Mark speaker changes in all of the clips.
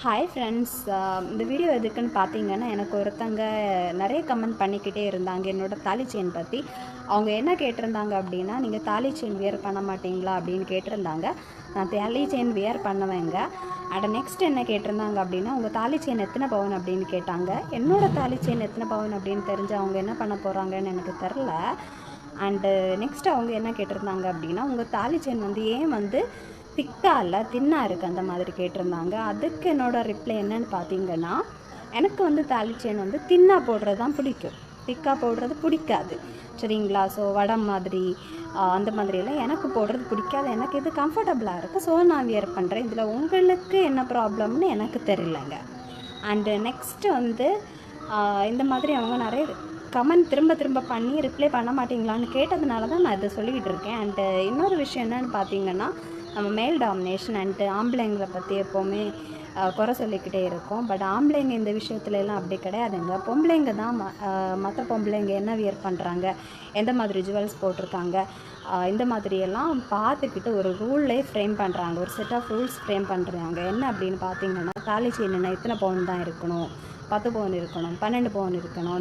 Speaker 1: Hi friends, இந்த video எதுக்குன்னு பார்த்தீங்கன்னா, எனக்கு ஒருத்தங்க நிறைய கமெண்ட் பண்ணிக்கிட்டே இருந்தாங்க என்னோடய தாலி செயின் பற்றி. அவங்க என்ன கேட்டிருந்தாங்க அப்படின்னா, நீங்கள் தாலி செயின் வியர் பண்ண மாட்டிங்களா அப்படின்னு கேட்டிருந்தாங்க. நான் தாலி செயின் வியர் பண்ணுவேங்க. அண்ட் நெக்ஸ்ட் என்ன கேட்டிருந்தாங்க அப்படின்னா, உங்கள் தாலி செயின் எத்தனை பவுன் அப்படின்னு கேட்டாங்க. என்னோடய தாலி செயின் எத்தனை பவுன் அப்படின்னு தெரிஞ்சு அவங்க என்ன பண்ண போகிறாங்கன்னு எனக்கு தெரில. அண்டு நெக்ஸ்ட் அவங்க என்ன கேட்டிருந்தாங்க அப்படின்னா, உங்கள் தாலி செயின் ஏன் திக்காக இல்லை தின்னாக இருக்குது அந்த மாதிரி கேட்டிருந்தாங்க. அதுக்கு என்னோடய ரிப்ளை என்னன்னு பார்த்தீங்கன்னா, எனக்கு தாலி செயின் தின்னாக போடுறது தான் பிடிக்கும், திக்காக போடுறது பிடிக்காது. சரிங்களா? ஸோ வடம் மாதிரி அந்த மாதிரியெல்லாம் எனக்கு போடுறது பிடிக்காது. எனக்கு இது கம்ஃபர்டபுளாக இருக்குது, ஸோ நான் வியர் பண்ணுறேன். இதில் உங்களுக்கு என்ன ப்ராப்ளம்னு எனக்கு தெரியலங்க. அண்டு நெக்ஸ்ட்டு இந்த மாதிரி அவங்க நிறைய கமெண்ட் திரும்ப திரும்ப பண்ணி ரிப்ளை பண்ண மாட்டிங்களான்னு கேட்டதுனால தான் நான் இதை சொல்லிக்கிட்டு இருக்கேன். அண்டு இன்னொரு விஷயம் என்னென்னு பார்த்தீங்கன்னா, நம்ம மேல் டாமினேஷன் அண்டு ஆம்பளைங்களை பற்றி எப்போவுமே குறை சொல்லிக்கிட்டே இருக்கோம். பட் ஆம்பளைங்க இந்த விஷயத்துலலாம் அப்படி கிடையாதுங்க. பொம்பளைங்க தான் மற்ற பொம்பளைங்க என்ன வியர் பண்ணுறாங்க, எந்த மாதிரி ஜுவல்ஸ் போட்டிருக்காங்க, இந்த மாதிரியெல்லாம் பார்த்துக்கிட்டு ஒரு ரூல்லே ஃப்ரேம் பண்ணுறாங்க, ஒரு செட் ஆஃப் ரூல்ஸ் ஃப்ரேம் பண்ணுறாங்க. என்ன அப்படின்னு பார்த்தீங்கன்னா, தாலி செயின்னா இத்தனை பவுன் தான் இருக்கணும், 10 பவுன் இருக்கணும், 12 பவுன் இருக்கணும்,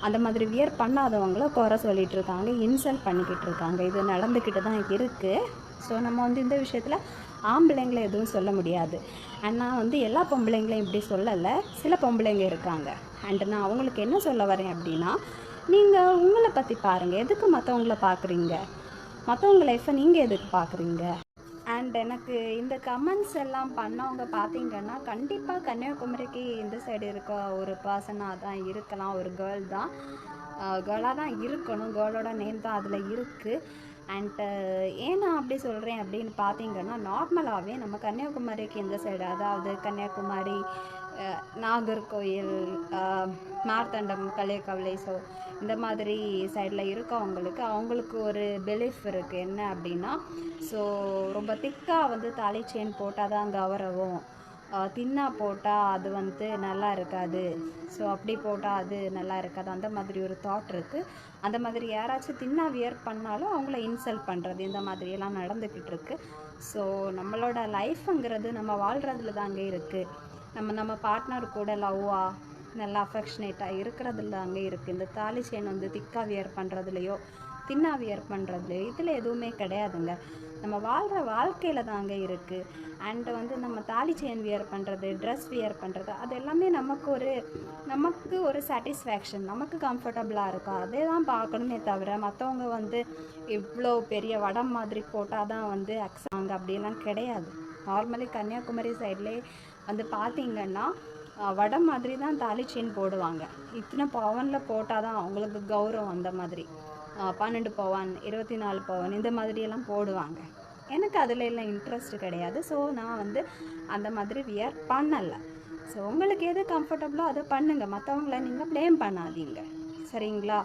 Speaker 1: அந்த மாதிரி வியர் பண்ணாதவங்கள குறை சொல்லிகிட்டு இருக்காங்க, இன்சல்ட் பண்ணிக்கிட்டு இருக்காங்க. இது நடந்துக்கிட்டு தான் இருக்குது. ஸோ நம்ம இந்த விஷயத்தில் ஆம்பளைங்களை எதுவும் சொல்ல முடியாது. அண்ட் நான் எல்லா பொம்பளைங்களையும் இப்படி சொல்லலை, சில பொம்பளைங்க இருக்காங்க. அண்டு நான் அவங்களுக்கு என்ன சொல்ல வரேன் அப்படின்னா, நீங்கள் உங்களை பற்றி பாருங்கள், எதுக்கு மற்றவங்கள பார்க்குறீங்க, மற்றவங்க லைஃப்பை நீங்கள் எதுக்கு பார்க்குறீங்க? அண்ட் எனக்கு இந்த கமெண்ட்ஸ் எல்லாம் பண்ணவங்க பார்த்தீங்கன்னா, கண்டிப்பாக கன்னியாகுமரிக்கு இந்த சைடு இருக்க ஒரு பர்சனாக தான் இருக்கலாம், ஒரு கேர்ளாக தான் இருக்கணும், கேர்ளோட நேம் தான் அதில் இருக்குது. அண்டு ஏன் நான் அப்படி சொல்கிறேன் அப்படின்னு பார்த்தீங்கன்னா, நார்மலாகவே நம்ம கன்னியாகுமரிக்கு இந்த சைடு, அதாவது கன்னியாகுமரி, நாகர்கோயில், மார்த்தாண்டம், களியக்கவிளை, ஸோ இந்த மாதிரி சைடில் இருக்கவங்களுக்கு அவங்களுக்கு ஒரு பிலீஃப் இருக்குது. என்ன அப்படின்னா, ஸோ ரொம்ப திக்காக தாலி செயின் போட்டால் தான் கௌரவம், தின்னா போட்டால் அது நல்லா இருக்காது, ஸோ அப்படி போட்டால் அது நல்லா இருக்காது, அந்த மாதிரி ஒரு தாட் இருக்குது. அந்த மாதிரி யாராச்சும் தின்னா வியர் பண்ணாலும் அவங்கள இன்சல்ட் பண்ணுறது, இந்த மாதிரியெல்லாம் நடந்துக்கிட்டு இருக்குது. ஸோ நம்மளோட லைஃப்புங்கிறது நம்ம வாழ்கிறதுல தாங்க இருக்குது. நம்ம பார்ட்னர் கூட லவ்வாக நல்லா அஃபெக்ஷனேட்டாக இருக்கிறதுல தாங்க இருக்குது. இந்த தாலி செயின் திக்காக வியர் பண்ணுறதுலையோ தின்னா வியர் பண்ணுறதுலையோ இதில் எதுவுமே கிடையாதுங்க. நம்ம வாழ்கிற வாழ்க்கையில் தாங்க இருக்குது. அண்டு நம்ம தாலி செயின் வியர் பண்ணுறது, ட்ரெஸ் வியர் பண்ணுறது, அது எல்லாமே நமக்கு ஒரு சாட்டிஸ்ஃபேக்ஷன், நமக்கு கம்ஃபர்டபுளாக இருக்கும், அதே தான் பார்க்கணுமே தவிர மற்றவங்க இவ்வளோ பெரிய வடம் மாதிரி போட்டால் தான் அக்ஸாங்க அப்படிலாம் கிடையாது. நார்மலி கன்னியாகுமரி சைட்லேயே பார்த்திங்கன்னா வடம் மாதிரி தான் தாலி செயின் போடுவாங்க. இத்தனை பவனில் போட்டால் தான் அவங்களுக்கு கௌரவம். அந்த மாதிரி 12 பவன், 24 பவன் இந்த மாதிரியெல்லாம் போடுவாங்க. எனக்கு அதில் எல்லாம் இன்ட்ரெஸ்ட் கிடையாது. ஸோ நான் அந்த மாதிரி வியர் பண்ணலை. ஸோ உங்களுக்கு எது கம்ஃபர்டபுளோ அதை பண்ணுங்கள், மற்றவங்கள நீங்கள் ப்ளேம் பண்ணாதீங்க. சரிங்களா?